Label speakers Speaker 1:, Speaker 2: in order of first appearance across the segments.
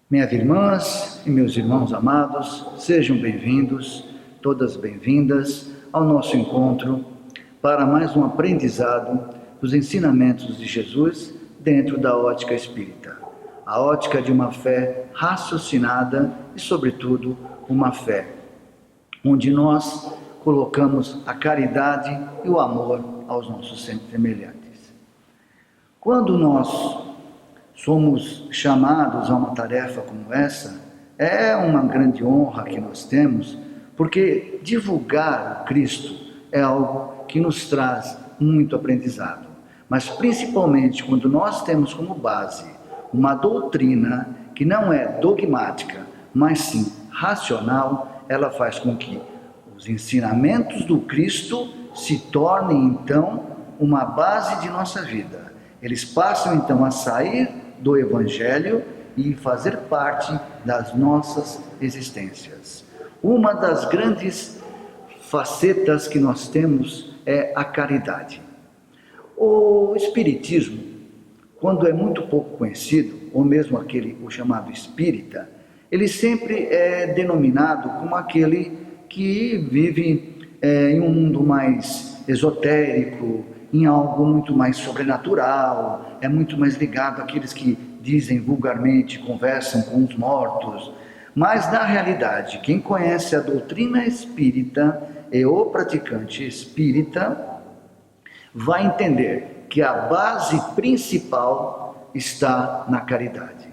Speaker 1: Minhas irmãs e meus irmãos amados, sejam bem-vindos, todas bem-vindas ao nosso encontro para mais um aprendizado dos ensinamentos de Jesus dentro da ótica espírita. A ótica de uma fé raciocinada e, sobretudo, uma fé onde nós colocamos a caridade e o amor aos nossos semelhantes. Quando nós somos chamados a uma tarefa como essa, é uma grande honra que nós temos, porque divulgar o Cristo é algo que nos traz muito aprendizado. Mas principalmente quando nós temos como base uma doutrina que não é dogmática, mas sim racional, ela faz com que os ensinamentos do Cristo se tornem então uma base de nossa vida. Eles passam então a sair do Evangelho e fazer parte das nossas existências. Uma das grandes facetas que nós temos é a caridade. O Espiritismo, quando é muito pouco conhecido, ou mesmo o chamado espírita, ele sempre é denominado como aquele que vive em um mundo mais esotérico, em algo muito mais sobrenatural, é muito mais ligado àqueles que dizem vulgarmente, conversam com os mortos. Mas na realidade, quem conhece a doutrina espírita e o praticante espírita vai entender que a base principal está na caridade.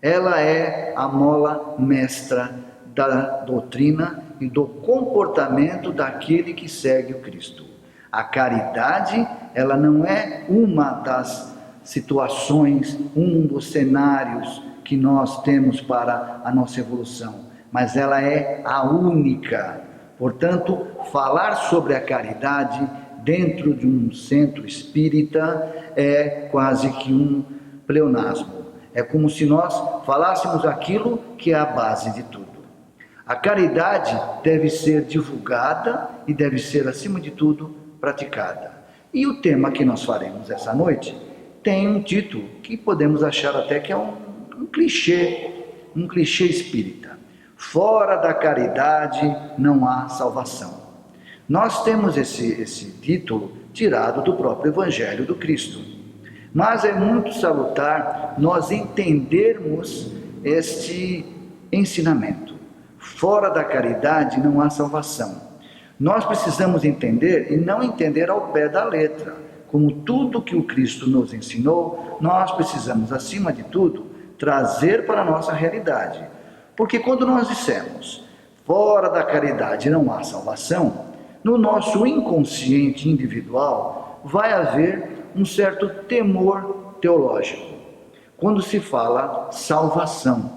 Speaker 1: Ela é a mola mestra da doutrina e do comportamento daquele que segue o Cristo. A caridade, ela não é uma das situações, um dos cenários que nós temos para a nossa evolução, mas ela é a única. Portanto, falar sobre a caridade dentro de um centro espírita é quase que um pleonasmo. É como se nós falássemos aquilo que é a base de tudo. A caridade deve ser divulgada e deve ser, acima de tudo, praticada. E o tema que nós faremos essa noite tem um título que podemos achar até que é um clichê espírita. Fora da caridade não há salvação. Nós temos esse título tirado do próprio Evangelho do Cristo. Mas é muito salutar nós entendermos este ensinamento. Fora da caridade não há salvação. Nós precisamos entender e não entender ao pé da letra. Como tudo que o Cristo nos ensinou, nós precisamos, acima de tudo, trazer para a nossa realidade. Porque quando nós dissemos, fora da caridade não há salvação, no nosso inconsciente individual vai haver um certo temor teológico, quando se fala salvação.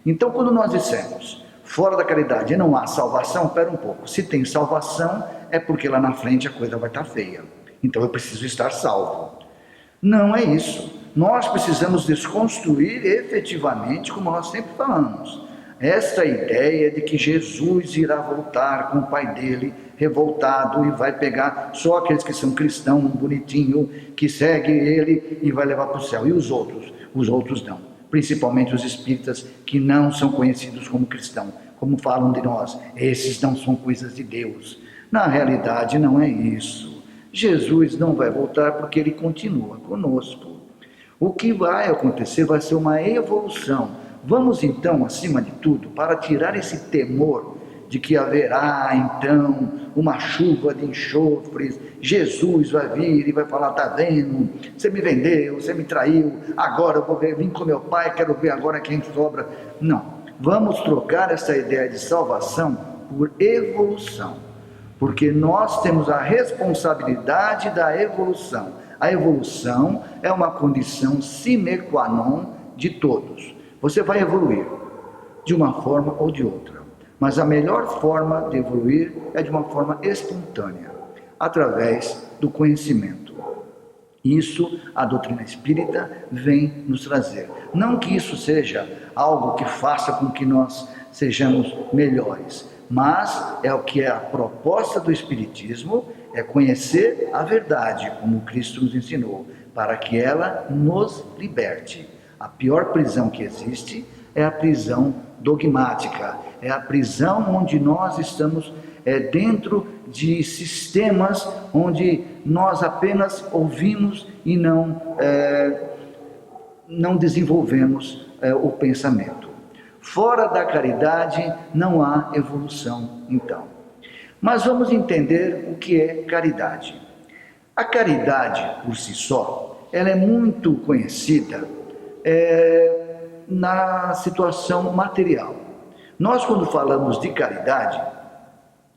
Speaker 1: Então, quando nós dissemos, fora da caridade não há salvação, espera um pouco, se tem salvação é porque lá na frente a coisa vai estar feia, então eu preciso estar salvo. Não é isso, nós precisamos desconstruir efetivamente, como nós sempre falamos, esta ideia de que Jesus irá voltar com o Pai dele revoltado e vai pegar só aqueles que são cristãos, bonitinho, que segue ele e vai levar para o céu, e os outros não. Principalmente os espíritas que não são conhecidos como cristãos, como falam de nós, esses não são coisas de Deus. Na realidade não é isso. Jesus não vai voltar porque ele continua conosco. O que vai acontecer vai ser uma evolução. Vamos então, acima de tudo, para tirar esse temor de que haverá então uma chuva de enxofres, Jesus vai vir e vai falar, tá vendo, você me vendeu, você me traiu, agora eu vou vir com meu pai, quero ver agora quem sobra. Não, vamos trocar essa ideia de salvação por evolução, porque nós temos a responsabilidade da evolução. A evolução é uma condição sine qua non de todos. Você vai evoluir de uma forma ou de outra. Mas a melhor forma de evoluir é de uma forma espontânea, através do conhecimento. Isso a doutrina espírita vem nos trazer. Não que isso seja algo que faça com que nós sejamos melhores, mas é o que é a proposta do espiritismo, é conhecer a verdade, como Cristo nos ensinou, para que ela nos liberte. A pior prisão que existe é a prisão dogmática, é a prisão onde nós estamos dentro de sistemas onde nós apenas ouvimos e não desenvolvemos o pensamento. Fora da caridade não há evolução, então. Mas vamos entender o que é caridade. A caridade, por si só, ela é muito conhecida na situação material. Nós, quando falamos de caridade,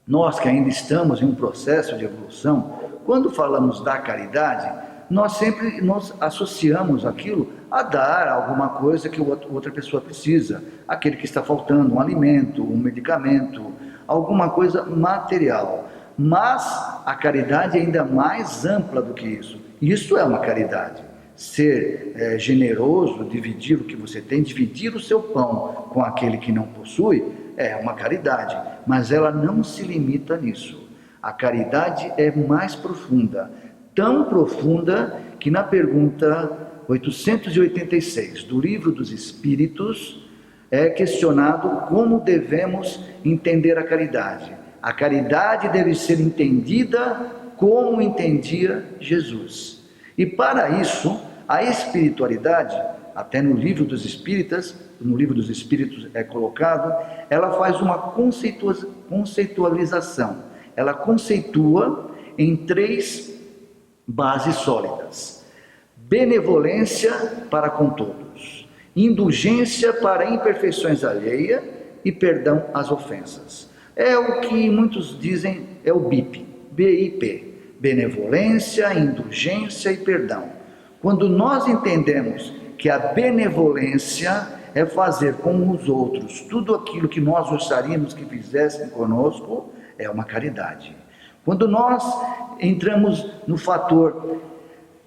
Speaker 1: nós que ainda estamos em um processo de evolução, quando falamos da caridade, nós sempre nos associamos aquilo a dar alguma coisa que outra pessoa precisa, aquele que está faltando, um alimento, um medicamento, alguma coisa material. Mas a caridade é ainda mais ampla do que isso. Isso é uma caridade. Ser generoso, dividir o que você tem, dividir o seu pão com aquele que não possui, é uma caridade, mas ela não se limita nisso. A caridade é mais profunda, tão profunda que na pergunta 886 do Livro dos Espíritos é questionado como devemos entender a caridade. A caridade deve ser entendida como entendia Jesus. E para isso, a espiritualidade, até no Livro dos Espíritos é colocado, ela faz uma conceitualização. Ela conceitua em 3 bases sólidas: benevolência para com todos, indulgência para imperfeições alheias e perdão às ofensas. É o que muitos dizem é o BIP, BIP, benevolência, indulgência e perdão. Quando nós entendemos que a benevolência é fazer com os outros tudo aquilo que nós gostaríamos que fizessem conosco, é uma caridade. Quando nós entramos no fator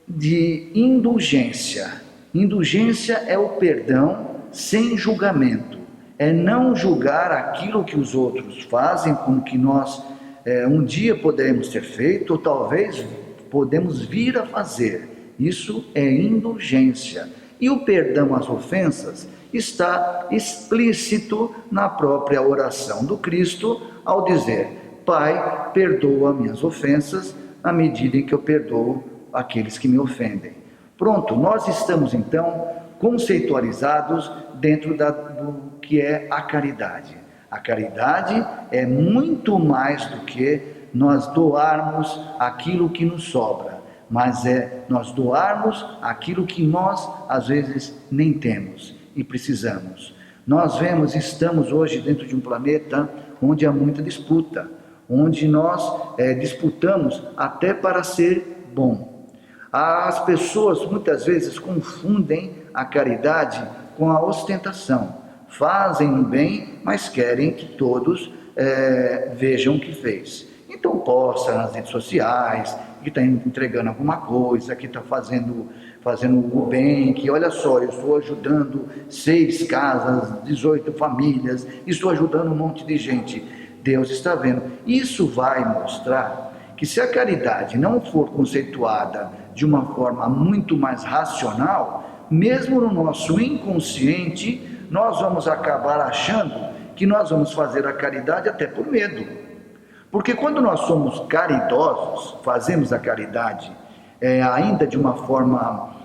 Speaker 1: de indulgência, indulgência é o perdão sem julgamento, é não julgar aquilo que os outros fazem como que nós um dia poderemos ter feito, ou talvez podemos vir a fazer. Isso é indulgência. E o perdão às ofensas está explícito na própria oração do Cristo, ao dizer: Pai, perdoa minhas ofensas, à medida em que eu perdoo aqueles que me ofendem. Pronto, nós estamos então conceitualizados dentro do que é a caridade. A caridade é muito mais do que nós doarmos aquilo que nos sobra, mas é nós doarmos aquilo que nós às vezes nem temos e precisamos. Nós estamos hoje dentro de um planeta onde há muita disputa, onde nós disputamos até para ser bom. As pessoas muitas vezes confundem a caridade com a ostentação. Fazem um bem, mas querem que todos vejam o que fez. Então posta nas redes sociais, que está entregando alguma coisa, que está fazendo o bem, que olha só, eu estou ajudando 6 casas, 18 famílias, estou ajudando um monte de gente. Deus está vendo. Isso vai mostrar que se a caridade não for conceituada de uma forma muito mais racional, mesmo no nosso inconsciente, nós vamos acabar achando que nós vamos fazer a caridade até por medo. Porque quando nós somos caridosos, fazemos a caridade ainda de uma forma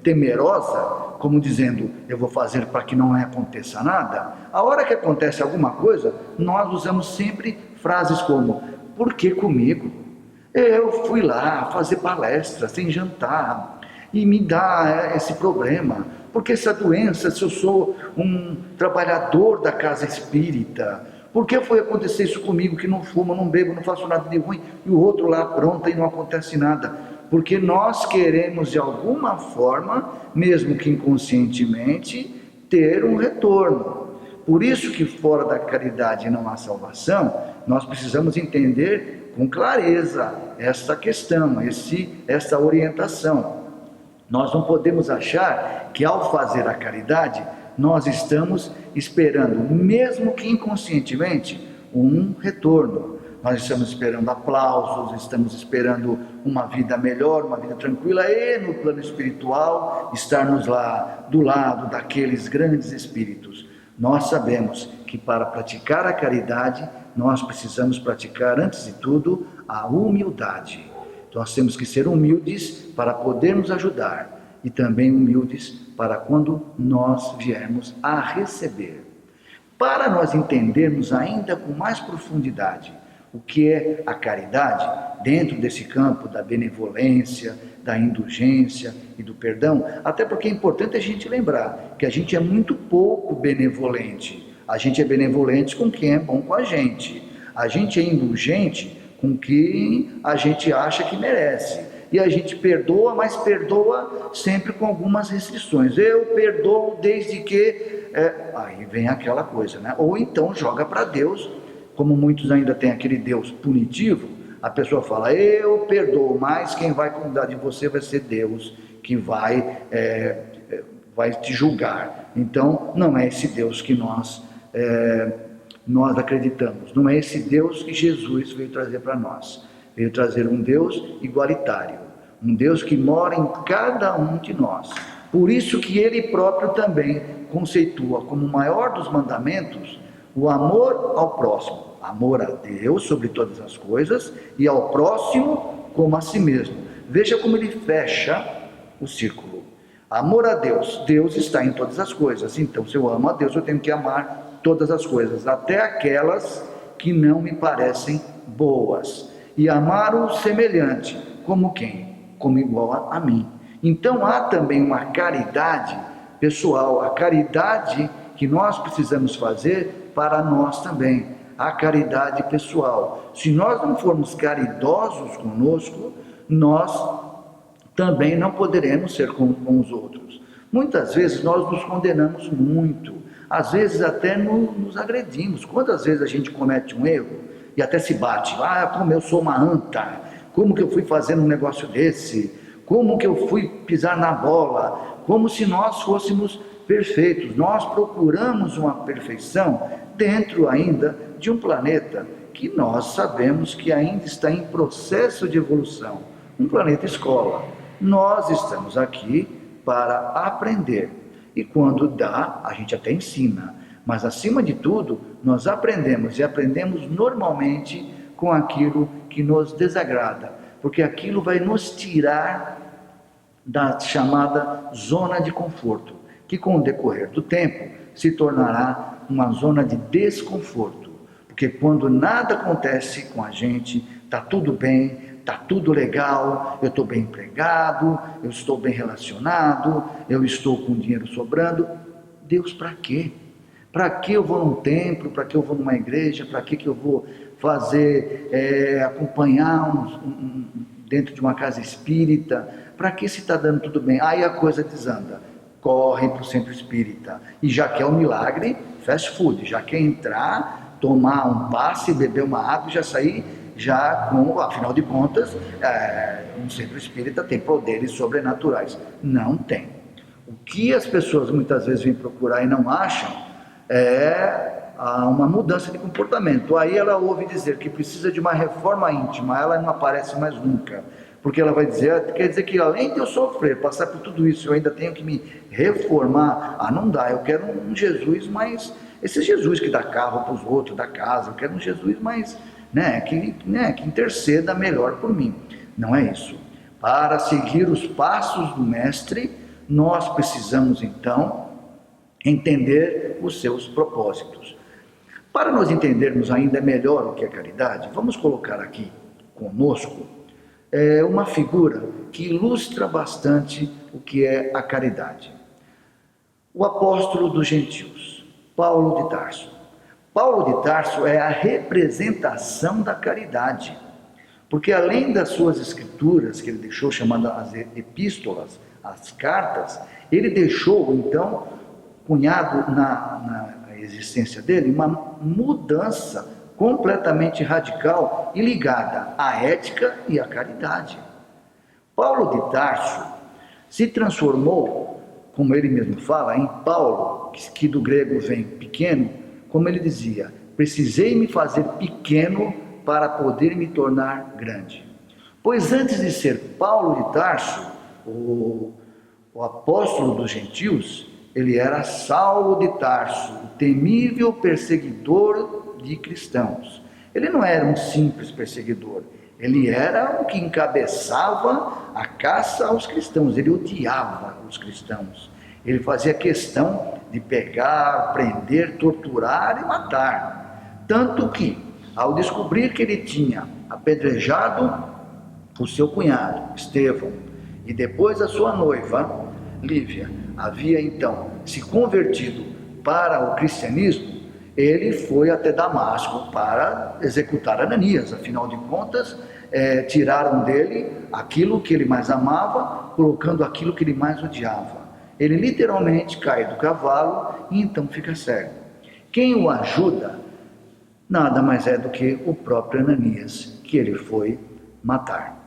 Speaker 1: temerosa, como dizendo, eu vou fazer para que não aconteça nada. A hora que acontece alguma coisa, nós usamos sempre frases como: por que comigo? Eu fui lá fazer palestra sem jantar e me dá esse problema. Porque essa doença, se eu sou um trabalhador da casa espírita, por que foi acontecer isso comigo, que não fumo, não bebo, não faço nada de ruim, e o outro lá pronta e não acontece nada? Porque nós queremos de alguma forma, mesmo que inconscientemente, ter um retorno. Por isso que fora da caridade não há salvação, nós precisamos entender com clareza esta questão, essa orientação. Nós não podemos achar que ao fazer a caridade, nós estamos esperando, mesmo que inconscientemente, um retorno. nós estamos esperando aplausos, estamos esperando uma vida melhor, uma vida tranquila, e no plano espiritual, estarmos lá do lado daqueles grandes espíritos. Nós sabemos que para praticar a caridade, nós precisamos praticar, antes de tudo, a humildade. Nós temos que ser humildes para podermos ajudar, e também humildes para quando nós viermos a receber. Para nós entendermos ainda com mais profundidade o que é a caridade, dentro desse campo da benevolência, da indulgência e do perdão, até porque é importante a gente lembrar que a gente é muito pouco benevolente. A gente é benevolente com quem é bom com a gente é indulgente com quem a gente acha que merece. E a gente perdoa, mas perdoa sempre com algumas restrições. Eu perdoo desde que... aí vem aquela coisa, né? Ou então joga para Deus, como muitos ainda têm aquele Deus punitivo, a pessoa fala, eu perdoo, mas quem vai cuidar de você vai ser Deus, que vai te julgar. Então, não é esse Deus que nós acreditamos, não é esse Deus que Jesus veio trazer para nós. Veio trazer um Deus igualitário, um Deus que mora em cada um de nós. Por isso que Ele próprio também conceitua como o maior dos mandamentos o amor ao próximo, amor a Deus sobre todas as coisas e ao próximo como a si mesmo. Veja como ele fecha o círculo. Amor a Deus, Deus está em todas as coisas, então se eu amo a Deus eu tenho que amar todas as coisas, até aquelas que não me parecem boas. E amar o semelhante, como quem? Como igual a mim. Então há também uma caridade pessoal, a caridade que nós precisamos fazer para nós também, a caridade pessoal. Se nós não formos caridosos conosco, nós também não poderemos ser com os outros. Muitas vezes nós nos condenamos muito, às vezes até nos agredimos. Quantas vezes a gente comete um erro e até se bate, como eu sou uma anta, como que eu fui fazer um negócio desse, como que eu fui pisar na bola, como se nós fôssemos perfeitos. Nós procuramos uma perfeição dentro ainda de um planeta que nós sabemos que ainda está em processo de evolução, um planeta escola. Nós estamos aqui para aprender, e quando dá, a gente até ensina, mas acima de tudo, nós aprendemos, e aprendemos normalmente com aquilo que nos desagrada, porque aquilo vai nos tirar da chamada zona de conforto, que com o decorrer do tempo se tornará uma zona de desconforto, porque quando nada acontece com a gente, está tudo bem, está tudo legal, eu estou bem empregado, eu estou bem relacionado, eu estou com dinheiro sobrando. Deus, para quê? Para que eu vou num templo? Para que eu vou numa igreja? Para que eu vou fazer, acompanhar dentro de uma casa espírita? Para que se está dando tudo bem? Aí a coisa desanda. Corre para o centro espírita. E já quer um milagre, fast food. Já quer entrar, tomar um passe, beber uma água e já sair já com, afinal de contas, um centro espírita tem poderes sobrenaturais. Não tem. O que as pessoas muitas vezes vêm procurar e não acham uma mudança de comportamento. Aí ela ouve dizer que precisa de uma reforma íntima, ela não aparece mais nunca, porque ela vai dizer, quer dizer que além de eu sofrer, passar por tudo isso, eu ainda tenho que me reformar. Não dá, eu quero um Jesus mais, esse Jesus que dá carro para os outros, dá casa, eu quero um Jesus mais, que interceda melhor por mim. Não é isso. Para seguir os passos do Mestre, nós precisamos então entender os seus propósitos. Para nós entendermos ainda melhor o que é caridade, vamos colocar aqui conosco uma figura que ilustra bastante o que é a caridade. O apóstolo dos gentios, Paulo de Tarso. Paulo de Tarso é a representação da caridade, porque além das suas escrituras que ele deixou, chamando as epístolas, as cartas, ele deixou então cunhado na existência dele uma mudança completamente radical e ligada à ética e à caridade. Paulo de Tarso se transformou, como ele mesmo fala, em Paulo, que do grego vem pequeno, como ele dizia, precisei me fazer pequeno para poder me tornar grande. Pois antes de ser Paulo de Tarso, o apóstolo dos gentios, ele era Saulo de Tarso, o temível perseguidor de cristãos. Ele não era um simples perseguidor, ele era o que encabeçava a caça aos cristãos, ele odiava os cristãos. Ele fazia questão de pegar, prender, torturar e matar. Tanto que, ao descobrir que ele tinha apedrejado o seu cunhado, Estevão, e depois a sua noiva, Lívia, havia então se convertido para o cristianismo, ele foi até Damasco para executar Ananias. Afinal de contas, tiraram dele aquilo que ele mais amava, colocando aquilo que ele mais odiava. Ele literalmente cai do cavalo e então fica cego. Quem o ajuda nada mais é do que o próprio Ananias, que ele foi matar.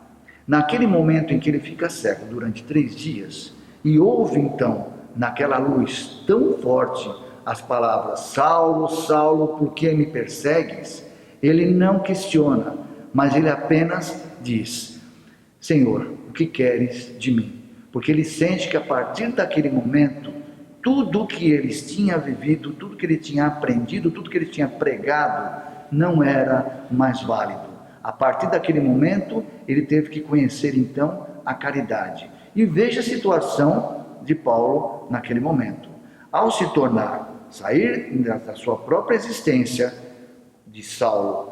Speaker 1: Naquele momento em que ele fica cego durante 3 dias, e ouve então, naquela luz tão forte, as palavras: Saulo, Saulo, por que me persegues? Ele não questiona, mas ele apenas diz: Senhor, o que queres de mim? Porque ele sente que a partir daquele momento, tudo que ele tinha vivido, tudo que ele tinha aprendido, tudo que ele tinha pregado, não era mais válido. A partir daquele momento, ele teve que conhecer então a caridade. E veja a situação de Paulo naquele momento. Ao se tornar, sair da sua própria existência de Saulo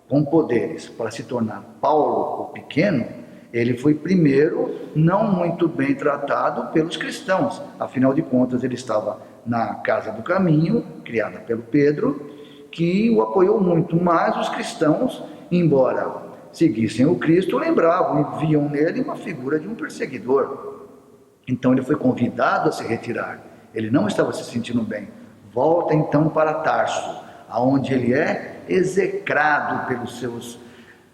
Speaker 1: com poderes para se tornar Paulo o pequeno, ele foi primeiro não muito bem tratado pelos cristãos. Afinal de contas, ele estava na Casa do Caminho, criada pelo Pedro, que o apoiou muito, mas os cristãos, embora seguissem o Cristo, lembravam e viam nele uma figura de um perseguidor. Então ele foi convidado a se retirar, ele não estava se sentindo bem. Volta então para Tarso, aonde ele é execrado pelos seus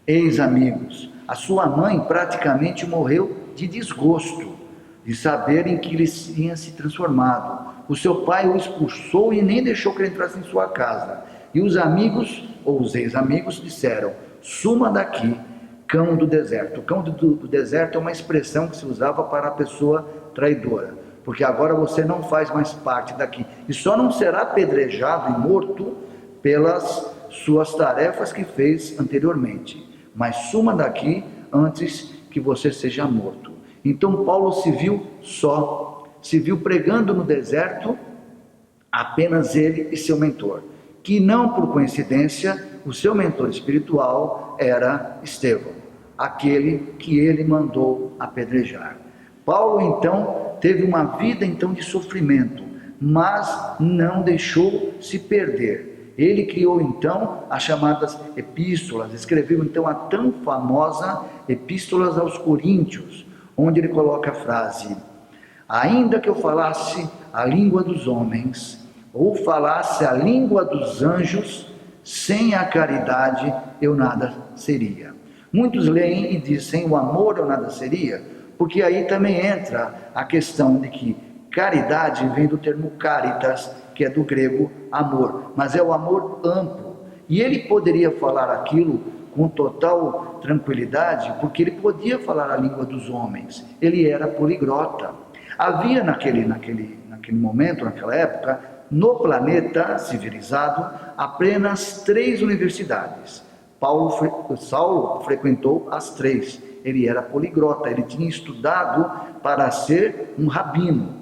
Speaker 1: ex-amigos. A sua mãe praticamente morreu de desgosto de saberem que ele tinha se transformado. O seu pai o expulsou e nem deixou que ele entrasse em sua casa. E os amigos, ou os ex-amigos, disseram: suma daqui, cão do deserto. O cão do deserto é uma expressão que se usava para a pessoa traidora, porque agora você não faz mais parte daqui, e só não será apedrejado e morto pelas suas tarefas que fez anteriormente, mas suma daqui antes que você seja morto. Então Paulo se viu só, se viu pregando no deserto, apenas ele e seu mentor, que não por coincidência, o seu mentor espiritual era Estevão, aquele que ele mandou apedrejar. Paulo então teve uma vida então de sofrimento, mas não deixou se perder. Ele criou então as chamadas epístolas, escreveu então a tão famosa Epístolas aos Coríntios, onde ele coloca a frase: ainda que eu falasse a língua dos homens, ou falasse a língua dos anjos, sem a caridade eu nada seria. Muitos leem e dizem: sem o amor eu nada seria, porque aí também entra a questão de que caridade vem do termo caritas, que é do grego amor, mas é o amor amplo. E ele poderia falar aquilo com total tranquilidade, porque ele podia falar a língua dos homens, ele era poliglota. Havia naquele momento, naquela época, no civilizado, apenas 3 universidades. Saulo frequentou as 3. Ele era poliglota, ele tinha estudado para ser um rabino.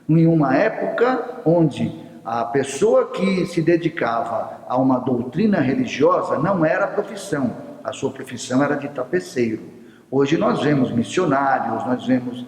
Speaker 1: Em uma época onde a pessoa que se dedicava a uma doutrina religiosa não era profissão, a sua profissão era de tapeceiro. Hoje nós vemos missionários, nós vemos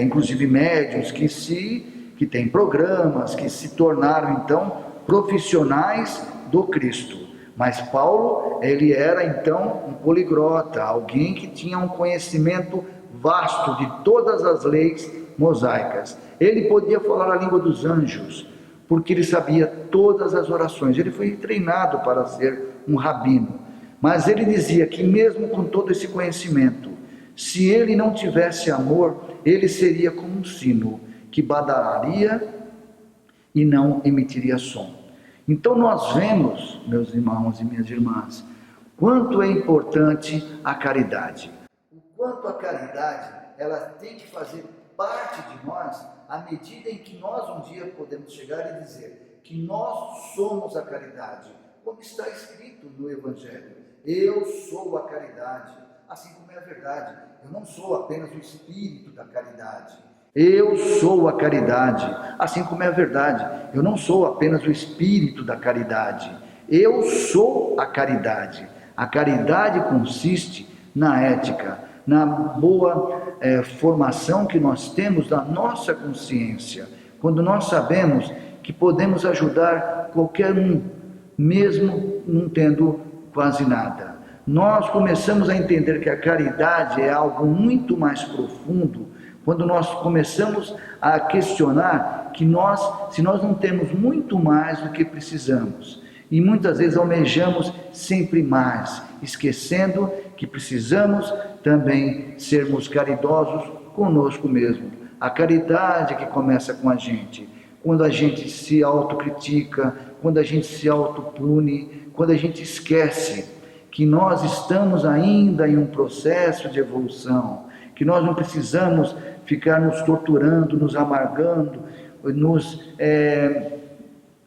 Speaker 1: inclusive médiuns que têm programas, que se tornaram então profissionais do Cristo. Mas Paulo, ele era então um poliglota, alguém que tinha um conhecimento vasto de todas as leis mosaicas. Ele podia falar a língua dos anjos, porque ele sabia todas as orações. Ele foi treinado para ser um rabino. Mas ele dizia que mesmo com todo esse conhecimento, se ele não tivesse amor, ele seria como um sino que badalaria e não emitiria som. Então nós vemos, meus irmãos e minhas irmãs, quanto é importante a caridade. O quanto a caridade ela tem que fazer parte de nós à medida em que nós um dia podemos chegar e dizer que nós somos a caridade, como está escrito no Evangelho. Eu sou a caridade, assim como é a verdade. Eu não sou apenas o espírito da caridade. Eu sou a caridade, assim como é a verdade. Eu não sou apenas o espírito da caridade. Eu sou a caridade. A caridade consiste na ética, na boa formação que nós temos da nossa consciência, quando nós sabemos que podemos ajudar qualquer um, mesmo não tendo quase nada. Nós começamos a entender que a caridade é algo muito mais profundo quando nós começamos a questionar que se nós não temos muito mais do que precisamos, e muitas vezes almejamos sempre mais, esquecendo que precisamos também sermos caridosos conosco mesmo. A caridade que começa com a gente, quando a gente se autocritica, quando a gente se autopune, quando a gente esquece que nós estamos ainda em um processo de evolução, que nós não precisamos ficar nos torturando, nos amargando,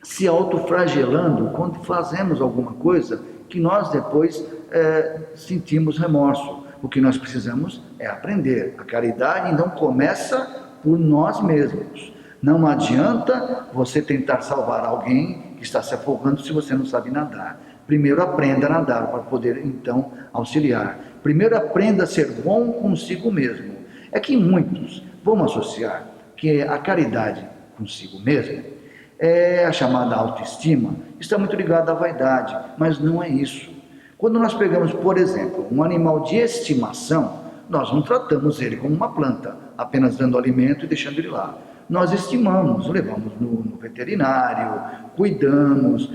Speaker 1: se autoflagelando quando fazemos alguma coisa que nós depois sentimos remorso. O que nós precisamos é aprender. A caridade então começa por nós mesmos. Não adianta você tentar salvar alguém que está se afogando se você não sabe nadar. Primeiro aprenda a nadar para poder então auxiliar. Primeiro aprenda a ser bom consigo mesmo. É que muitos vão associar que a caridade consigo mesmo é a chamada autoestima, está muito ligada à vaidade, mas não é isso. Quando nós pegamos, por exemplo, um animal de estimação, nós não tratamos ele como uma planta, apenas dando alimento e deixando ele lá. Nós estimamos, levamos no veterinário, cuidamos,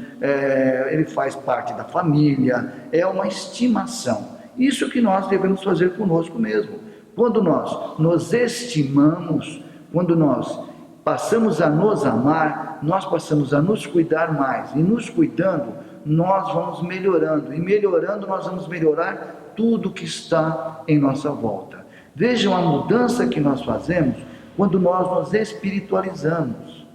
Speaker 1: ele faz parte da família, é uma estimação. Isso que nós devemos fazer conosco mesmo. Quando nós nos estimamos, quando nós passamos a nos amar, nós passamos a nos cuidar mais. E nos cuidando, nós vamos melhorando. E melhorando, nós vamos melhorar tudo que está em nossa volta. Vejam a mudança que nós fazemos quando nós nos espiritualizamos.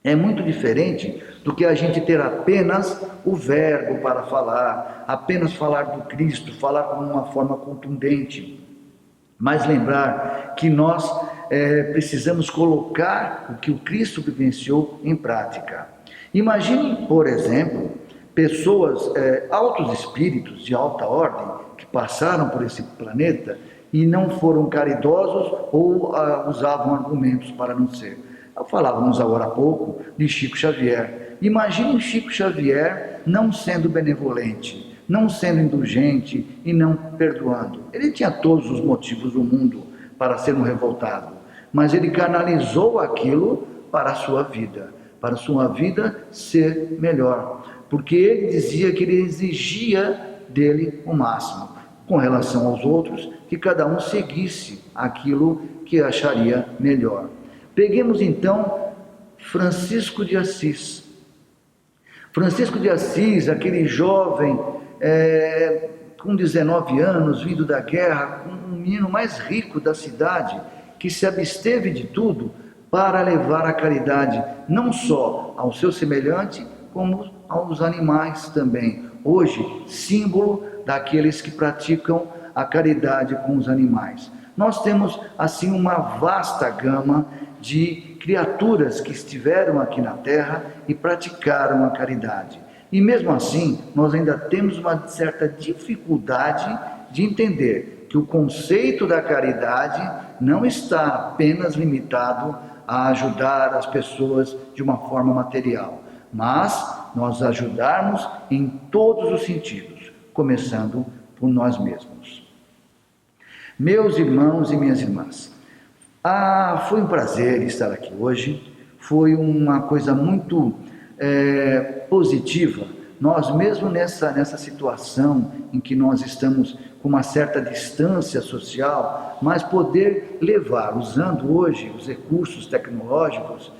Speaker 1: É muito diferente do que a gente ter apenas o verbo para falar, apenas falar do Cristo, falar com uma forma contundente. Mas lembrar que nós precisamos colocar o que o Cristo vivenciou em prática. Imaginem, por exemplo, pessoas, altos espíritos de alta ordem, que passaram por esse planeta e não foram caridosos ou usavam argumentos para não ser. Falávamos agora há pouco de Chico Xavier. Imaginem Chico Xavier não sendo benevolente, não sendo indulgente e não perdoando. Ele tinha todos os motivos do mundo para ser um revoltado, mas ele canalizou aquilo para a sua vida ser melhor, porque ele dizia que ele exigia dele o máximo, com relação aos outros, que cada um seguisse aquilo que acharia melhor. Peguemos então Francisco de Assis. Francisco de Assis, aquele jovem com 19 anos, vindo da guerra, um menino mais rico da cidade, que se absteve de tudo para levar a caridade, não só ao seu semelhante, como aos animais também. Hoje, símbolo daqueles que praticam a caridade com os animais. Nós temos, assim, uma vasta gama de criaturas que estiveram aqui na Terra e praticaram a caridade. E mesmo assim, nós ainda temos uma certa dificuldade de entender que o conceito da caridade não está apenas limitado a ajudar as pessoas de uma forma material, mas nós ajudarmos em todos os sentidos, começando por nós mesmos. Meus irmãos e minhas irmãs, foi um prazer estar aqui hoje, foi uma coisa muito positiva, nós mesmo nessa situação em que nós estamos com uma certa distância social, mas poder levar, usando hoje os recursos tecnológicos,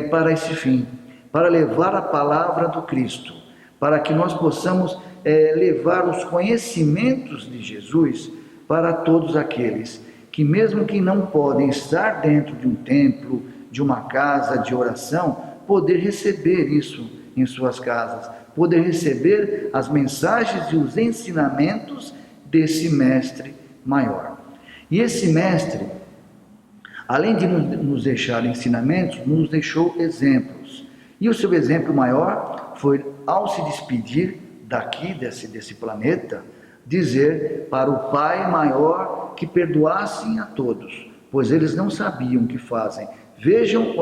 Speaker 1: para esse fim, para levar a palavra do Cristo, para que nós possamos levar os conhecimentos de Jesus para todos aqueles que, mesmo que não podem estar dentro de um templo, de uma casa de oração, poder receber isso em suas casas, poder receber as mensagens e os ensinamentos desse mestre maior. E esse mestre, além de nos deixar ensinamentos, nos deixou exemplos. E o seu exemplo maior foi, ao se despedir daqui, desse planeta, dizer para o Pai maior que perdoassem a todos, pois eles não sabiam o que fazem. Vejam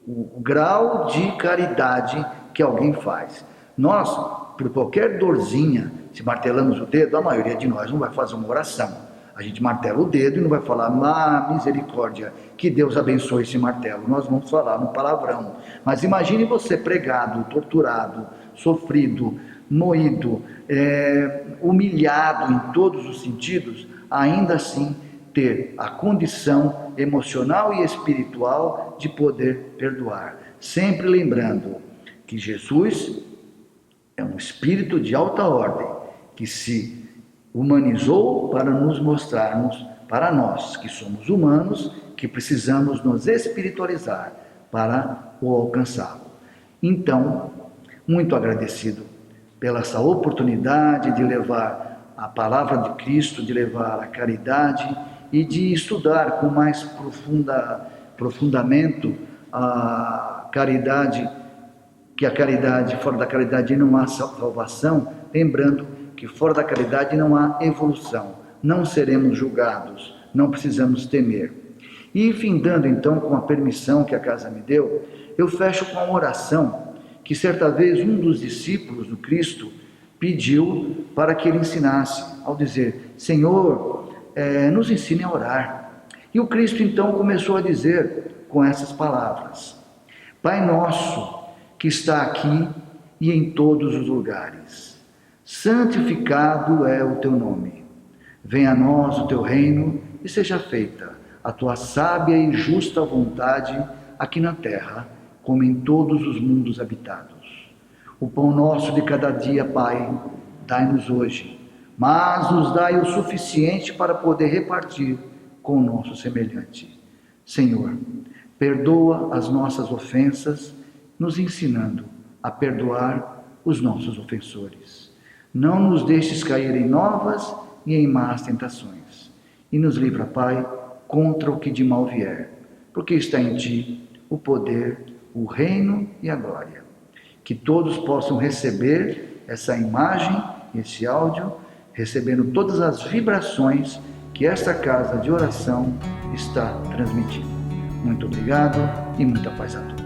Speaker 1: o grau de caridade que alguém faz. Nós, por qualquer dorzinha, se martelamos o dedo, a maioria de nós não vai fazer uma oração. A gente martela o dedo e não vai falar, misericórdia, que Deus abençoe esse martelo. Nós vamos falar no palavrão. Mas imagine você pregado, torturado, sofrido, moído, humilhado em todos os sentidos, ainda assim ter a condição emocional e espiritual de poder perdoar. Sempre lembrando que Jesus é um espírito de alta ordem, que se humanizou para nos mostrarmos, para nós que somos humanos, que precisamos nos espiritualizar para o alcançá-lo. Então, muito agradecido pela essa oportunidade de levar a palavra de Cristo, de levar a caridade e de estudar com mais aprofundamento a caridade, que a caridade, fora da caridade não há salvação, lembrando que fora da caridade não há evolução, não seremos julgados, não precisamos temer. E findando então com a permissão que a casa me deu, eu fecho com uma oração que certa vez um dos discípulos do Cristo pediu para que ele ensinasse, ao dizer, Senhor, nos ensine a orar. E o Cristo então começou a dizer com essas palavras, Pai nosso que está aqui e em todos os lugares, santificado é o teu nome. Venha a nós o teu reino e seja feita a tua sábia e justa vontade aqui na terra, como em todos os mundos habitados. O pão nosso de cada dia, Pai, dai-nos hoje, mas nos dai o suficiente para poder repartir com o nosso semelhante. Senhor, perdoa as nossas ofensas, nos ensinando a perdoar os nossos ofensores. Não nos deixes cair em novas e em más tentações. E nos livra, Pai, contra o que de mal vier, porque está em Ti o poder, o reino e a glória. Que todos possam receber essa imagem, esse áudio, recebendo todas as vibrações que esta casa de oração está transmitindo. Muito obrigado e muita paz a todos.